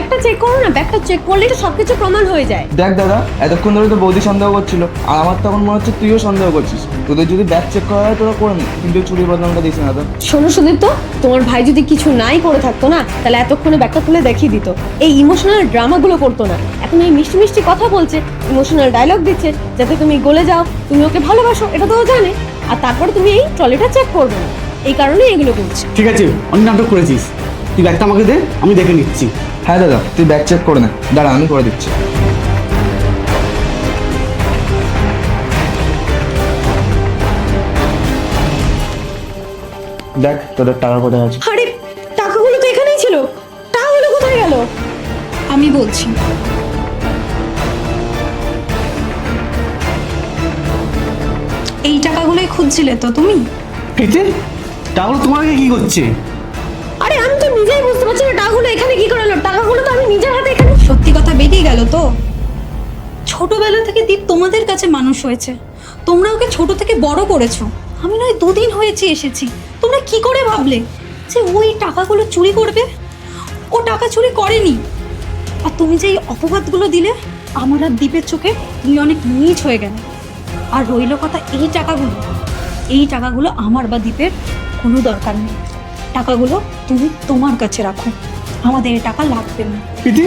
ব্যাগটা চেক করো না, ব্যাগটা চেক করলেই তো সবকিছু প্রমাণ হয়ে যায়। দেখ দাদা, এতক্ষণ ধরে তো বৌদি সন্দেহ করছিল, আর আমার তখন মনে হচ্ছে তুইও সন্দেহ করছিস। তোদের যদি ব্যাগ চেক করা হয় তোরা করে নি, কিন্তু চুরির বদনামটা দিস না তো। শোনো সুদীপ্ত, তোমার ভাই যদি কিছু নাই করে থাকতো না, তাহলে এতক্ষণে ব্যাগটা তুলে দেখিয়ে দিত। এই ইমোশনাল ড্রামাগুলো করতো না। এখন এই মিষ্টি মিষ্টি কথা বলছে, ইমোশনাল ডায়লগ দিচ্ছে যাতে তুমি গলে যাও, তুমি ওকে ভালোবাসো, এটা তো ও জানে। আর তারপরে তুমি এই ট্রলিটা চেক করবে না, এই কারণে এগুলো করছে। ঠিক আছে, অনেক নাটক করেছিস, তুই ব্যাগটা আমাকে দে, আমি দেখে নিচ্ছি। হ্যাঁ দাদা, তুই ব্যাগ চেক করে নে, দাঁড়া আমি করে দিচ্ছি। দেখ তোদের টাকা কোথায় আছে। আরে টাকাগুলো তো এখানেই ছিল, টাকাগুলো কোথায় গেল? আমি বলছি। এই টাকাগুলোই খুঁজছিলে তো তুমি? পেতে টাকাগুলো তোমার আগে কি করছে? আরে আমি তো নিজেই বুঝতে পারছি না টাকাগুলো এখানে কি করে এলো। টাকাগুলো তো আমি নিজের হাতে এখানে। সত্যি কথা বেরিয়ে গেল তো। ছোটবেলা থেকে দীপ তোমাদের কাছে মানুষ হয়েছে, তোমরা ওকে ছোট থেকে বড় করেছো। আমি নয় দুদিন হয়েছে এসেছি, তোমরা কি করে ভাবলে যে ওই টাকাগুলো চুরি করবে? ও টাকা চুরি করেনি। আর তুমি যে এই অপবাদগুলো দিলে, আমার আর দীপের চোখে তুমি অনেক নীচ হয়ে গেলে। আর রইল কথা এই টাকাগুলো আমার বা দীপের কোনো দরকার নেই। টাকাগুলো তুমি তোমার কাছে রাখো, আমাদের এই টাকা লাগবে না। প্রীতি